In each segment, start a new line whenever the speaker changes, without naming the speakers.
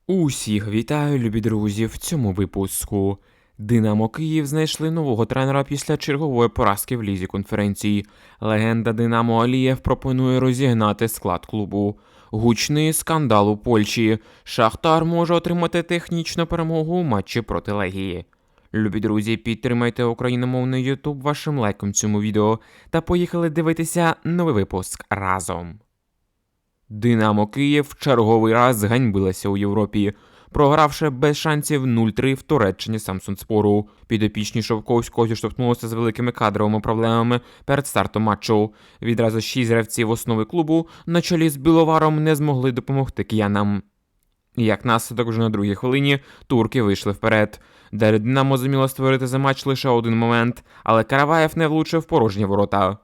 Усіх вітаю, любі друзі, в цьому випуску. Динамо Київ знайшли нового тренера після чергової поразки в лізі конференції. Легенда Динамо Алієв пропонує розігнати склад клубу. Гучний скандал у Польщі. Шахтар може отримати технічну перемогу у матчі проти Легії. Любі друзі, підтримайте україномовний ютуб вашим лайком цьому відео та поїхали дивитися новий випуск разом. Динамо Київ в черговий раз зганьбилася у Європі, програвши без шансів 0-3 в Туреччині Самсунспору. Підопічні Шовковського зіштовхнулися з великими кадровими проблемами перед стартом матчу. Відразу 6 гравців основи клубу на чолі з Біловаром не змогли допомогти киянам. Як наслідок, вже на другій хвилині турки вийшли вперед. Далі Динамо зуміло створити за матч лише один момент, але Караваєв не влучив в порожні ворота.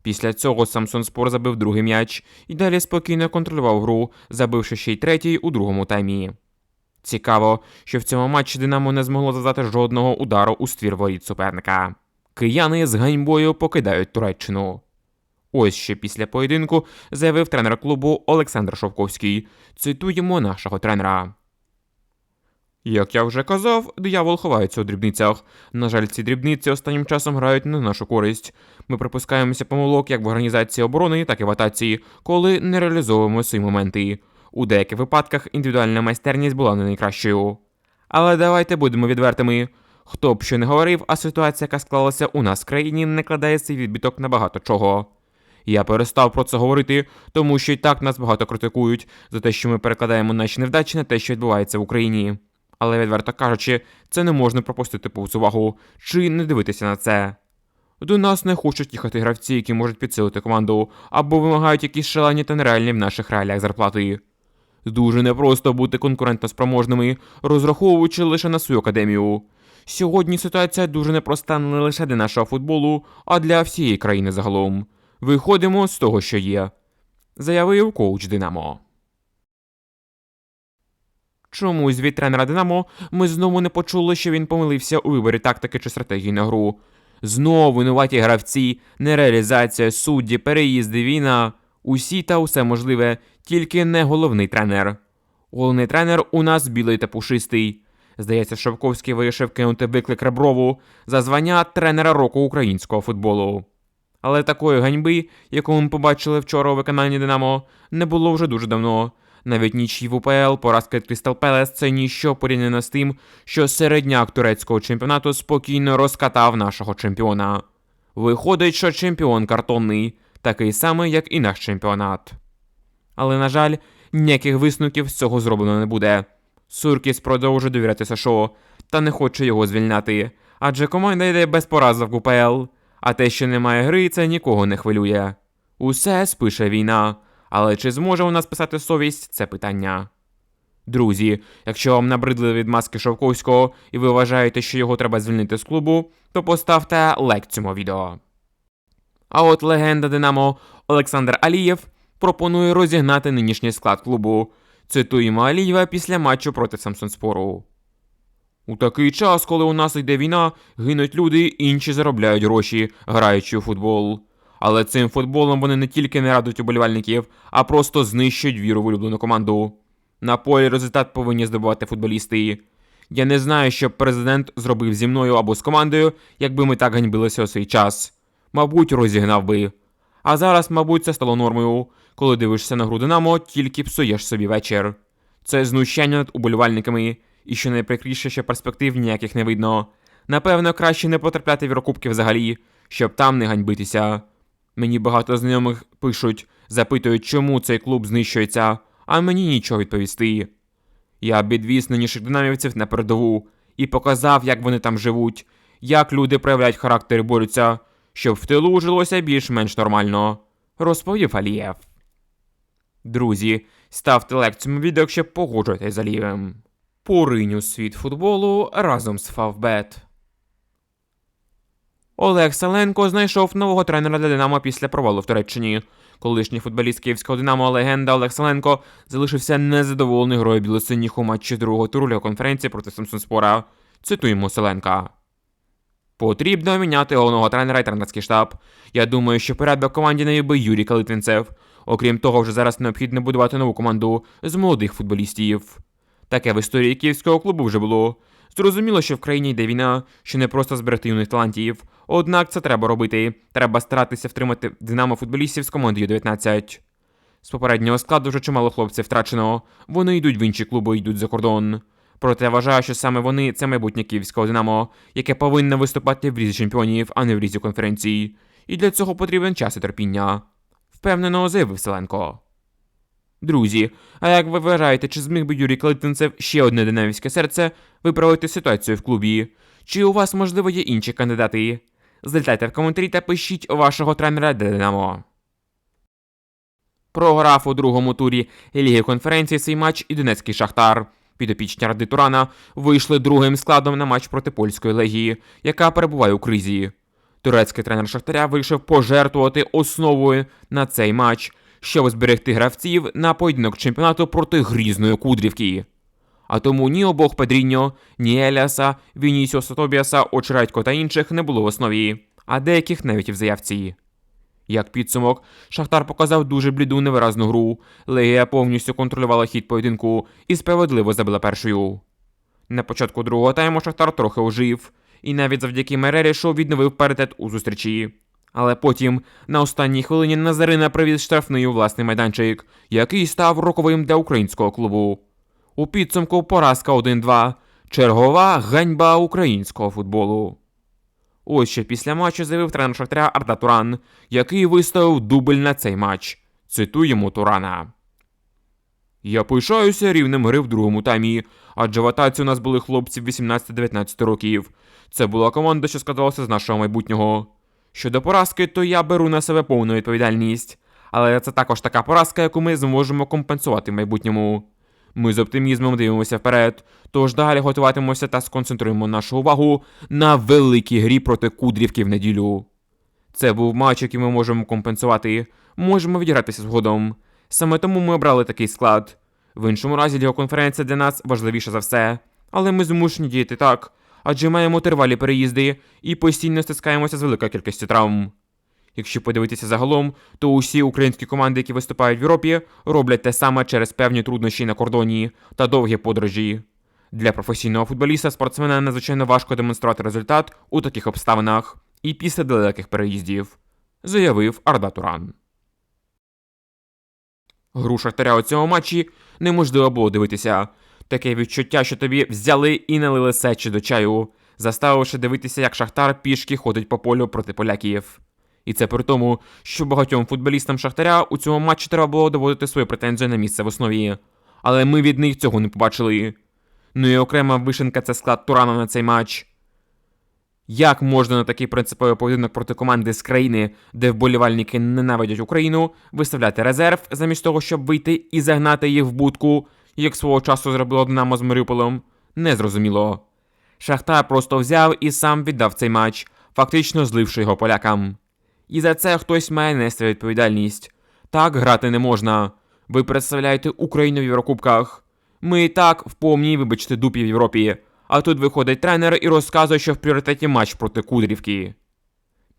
Після цього Самсунспор забив другий м'яч і далі спокійно контролював гру, забивши ще й третій у другому таймі. Цікаво, що в цьому матчі Динамо не змогло завдати жодного удару у ствір воріт суперника. Кияни з ганьбою покидають Туреччину. Ось ще після поєдинку заявив тренер клубу Олександр Шовковський. Цитуємо нашого тренера. Як я вже казав, диявол ховається у дрібницях. На жаль, ці дрібниці останнім часом грають не на нашу користь. Ми припускаємося помилок як в організації оборони, так і в атаці, коли не реалізовуємо свої моменти. У деяких випадках індивідуальна майстерність була не найкращою. Але давайте будемо відвертими. Хто б що не говорив, а ситуація, яка склалася у нас в країні, не кладає свій відбиток на багато чого. Я перестав про це говорити, тому що і так нас багато критикують за те, що ми перекладаємо наші невдачі на те, що відбувається в Україні. Але, відверто кажучи, це не можна пропустити повз увагу, чи не дивитися на це. До нас не хочуть їхати гравці, які можуть підсилити команду, або вимагають якісь шалені та нереальні в наших реаліях зарплати. Дуже непросто бути конкурентоспроможними, розраховуючи лише на свою академію. Сьогодні ситуація дуже непроста не лише для нашого футболу, а для всієї країни загалом. Виходимо з того, що є, заявив коуч Динамо. Чомусь від тренера Динамо ми знову не почули, що він помилився у виборі тактики чи стратегії на гру. Знову винуваті гравці, нереалізація, судді, переїзди, війна. Усі та усе можливе, тільки не головний тренер. Головний тренер у нас білий та пушистий. Здається, Шовковський вирішив кинути виклик Реброву за звання тренера року українського футболу. Але такої ганьби, яку ми побачили вчора у виконанні Динамо, не було вже дуже давно. Навіть нічий в УПЛ, поразка від Крістал Пелес – це ніщо порівняно з тим, що середняк турецького чемпіонату спокійно розкатав нашого чемпіона. Виходить, що чемпіон картонний, такий самий, як і наш чемпіонат. Але, на жаль, ніяких висновків з цього зроблено не буде. Суркіс продовжує довіряти Сашо та не хоче його звільняти, адже команда йде без поразок в УПЛ, а те, що немає гри, це нікого не хвилює. Усе спише війна. Але чи зможе у нас писати совість – це питання. Друзі, якщо вам набридли відмазки Шовковського і ви вважаєте, що його треба звільнити з клубу, то поставте лайк цьому відео. А от легенда Динамо Олександр Алієв пропонує розігнати нинішній склад клубу. Цитуємо Алієва після матчу проти Самсунспору. У такий час, коли у нас йде війна, гинуть люди, інші заробляють гроші, граючи у футбол. Але цим футболом вони не тільки не радують уболівальників, а просто знищують віру в улюблену команду. На полі результат повинні здобувати футболісти. Я не знаю, що б президент зробив зі мною або з командою, якби ми так ганьбилися у свій час. Мабуть, розігнав би. А зараз, мабуть, це стало нормою. Коли дивишся на гру Динамо, тільки псуєш собі вечір. Це знущання над уболівальниками. І що найприкріше, що перспектив ніяких не видно. Напевно, краще не потрапляти в Єврокубки взагалі, щоб там не ганьбитися. Мені багато знайомих пишуть, запитують, чому цей клуб знищується, а мені нічого відповісти. Я відвіз нинішніх динамівців на передову і показав, як вони там живуть, як люди проявляють характер і борються, щоб в тилу жилося більш-менш нормально, розповів Алієв. Друзі, ставте лайк цьому відео, якщо погоджуєтесь з Алієвим. Поринь у світ футболу разом з Фавбет. Олег Саленко знайшов нового тренера для Динамо після провалу в Туреччині. Колишній футболіст київського Динамо легенда Олег Саленко залишився незадоволений грою білосиніх у матчі другого туру Ліги конференції проти Самсунспора. Цитуємо Саленка. Потрібно міняти головного тренера і тренерський штаб. Я думаю, що порядок команді навів би Юрій Калитвинцев. Окрім того, вже зараз необхідно будувати нову команду з молодих футболістів. Таке в історії київського клубу вже було. Зрозуміло, що в країні йде війна, що не просто зберегти юних талантів. Однак це треба робити. Треба старатися втримати Динамо футболістів з командою 19. З попереднього складу вже чимало хлопців втрачено. Вони йдуть в інші клуби, йдуть за кордон. Проте вважаю, що саме вони – це майбутнє київського Динамо, яке повинно виступати в лізі чемпіонів, а не в лізі конференцій. І для цього потрібен час і терпіння. Впевнено заявив Селенко. Друзі, а як ви вважаєте, чи зміг би Юрій Калитинцев, ще одне динамівське серце, виправити ситуацію в клубі? Чи у вас, можливо, є інші кандидати? Залітайте в коментарі та пишіть вашого тренера Динамо. Програв у другому турі Ліги конференції свій матч і Донецький Шахтар. Підопічні Ради Турана вийшли другим складом на матч проти польської Легії, яка перебуває у кризі. Турецький тренер Шахтаря вирішив пожертвувати основою на цей матч, щоб зберегти гравців на поєдинок чемпіонату проти грізної Кудрівки. А тому ні обох Педріньо, ні Еліаса, Вінісіуса Тобіаса, Очередько та інших не було в основі, а деяких навіть і в заявці. Як підсумок, Шахтар показав дуже бліду невиразну гру, Легія повністю контролювала хід поєдинку і справедливо забила першою. На початку другого тайму Шахтар трохи ожив, і навіть завдяки Мерерішу відновив паритет у зустрічі. Але потім, на останній хвилині, Назарина привіз штрафний у власний майданчик, який став роковим для українського клубу. У підсумку поразка 1-2. Чергова ганьба українського футболу. Ось ще після матчу заявив тренер Шахтаря Арда Туран, який виставив дубль на цей матч. Цитуємо Турана. «Я пишаюся рівнем гри в другому таймі, адже в атаці у нас були хлопці 18-19 років. Це була команда, що складалася з нашого майбутнього. Щодо поразки, то я беру на себе повну відповідальність. Але це також така поразка, яку ми зможемо компенсувати в майбутньому. Ми з оптимізмом дивимося вперед, тож далі готуватимемося та сконцентруємо нашу увагу на великій грі проти Кудрівки в неділю. Це був матч, який ми можемо компенсувати, можемо відігратися згодом. Саме тому ми обрали такий склад. В іншому разі його конференція для нас важливіша за все, але ми змушені діяти так, адже маємо тривалі переїзди і постійно стискаємося з великою кількістю травм. Якщо подивитися загалом, то усі українські команди, які виступають в Європі, роблять те саме через певні труднощі на кордоні та довгі подорожі. Для професійного футболіста-спортсмена надзвичайно важко демонструвати результат у таких обставинах і після далеких переїздів, заявив Арда Туран. Гру Шахтаря у цьому матчі неможливо було дивитися. Таке відчуття, що тобі взяли і налили сечі до чаю, заставивши дивитися, як Шахтар пішки ходить по полю проти поляків. І це при тому, що багатьом футболістам Шахтаря у цьому матчі треба було доводити свою претензію на місце в основі. Але ми від них цього не побачили. Ну і окрема вишенка – це склад Турана на цей матч. Як можна на такий принциповий поєдинок проти команди з країни, де вболівальники ненавидять Україну, виставляти резерв, замість того, щоб вийти і загнати їх в будку, як свого часу зробило Динамо з Маріуполем? Незрозуміло. Шахтар просто взяв і сам віддав цей матч, фактично зливши його полякам. І за це хтось має нести відповідальність. Так грати не можна. Ви представляєте Україну в Єврокубках. Ми і так в повній, вибачте, дупі в Європі. А тут виходить тренер і розказує, що в пріоритеті матч проти Кудрівки.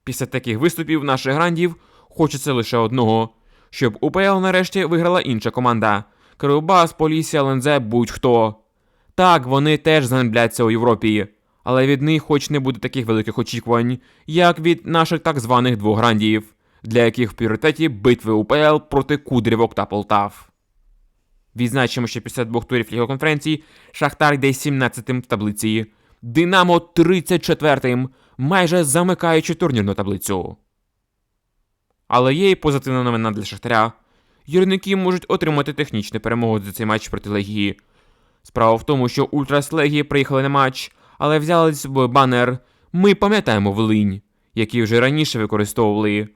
Після таких виступів наших грандів хочеться лише одного. Щоб УПЛ нарешті виграла інша команда. Кривбас, Полісся, ЛНЗ, будь-хто. Так, вони теж занебляться у Європі. Але від них хоч не буде таких великих очікувань, як від наших так званих двох грандів, для яких в пріоритеті битви УПЛ проти Кудрівок та Полтав. Відзначимо, що після двох турів Ліги конференції Шахтар йде 17-тим в таблиці, Динамо 34-тим, майже замикаючи турнірну таблицю. Але є і позитивна новина для Шахтаря. Гірники можуть отримати технічну перемогу за цей матч проти Легії. Справа в тому, що ультрас Легії приїхали на матч, але взяли з собою банер «Ми пам'ятаємо Волинь», який вже раніше використовували.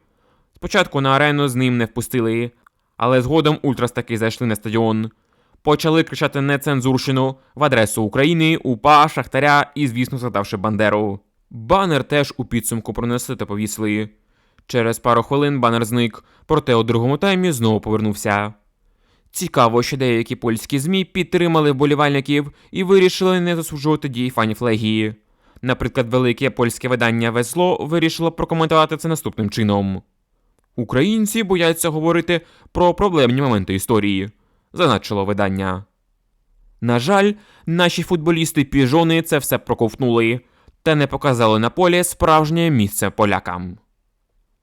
Спочатку на арену з ним не впустили, але згодом ультрас таки зайшли на стадіон. Почали кричати нецензурщину в адресу України, УПА, Шахтаря і, звісно, згадавши Бандеру. Банер теж у підсумку пронесли та повісили. Через пару хвилин банер зник, проте у другому таймі знову повернувся. Цікаво, що деякі польські ЗМІ підтримали вболівальників і вирішили не засуджувати дії фанів Легії. Наприклад, велике польське видання «Весло» вирішило прокоментувати це наступним чином. «Українці бояться говорити про проблемні моменти історії», зазначило видання. На жаль, наші футболісти-піжони це все проковтнули та не показали на полі справжнє місце полякам.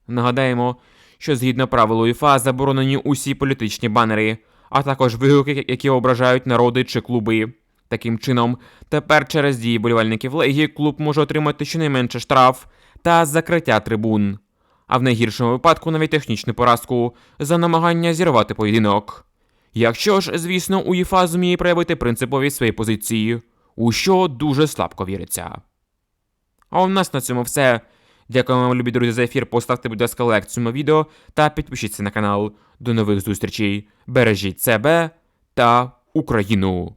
Нагадаємо, що згідно правил УЄФА заборонені усі політичні банери, а також вигуки, які ображають народи чи клуби. Таким чином, тепер через дії болівальників Легії клуб може отримати щонайменше штраф та закриття трибун, а в найгіршому випадку навіть технічну поразку за намагання зірвати поєдинок. Якщо ж, звісно, УЄФА зуміє проявити принципові свої позиції, у що дуже слабко віриться. А у нас на цьому все. Дякую вам, любі друзі, за ефір. Поставте, будь ласка, лайк цьому відео та підпишіться на канал. До нових зустрічей. Бережіть себе та Україну!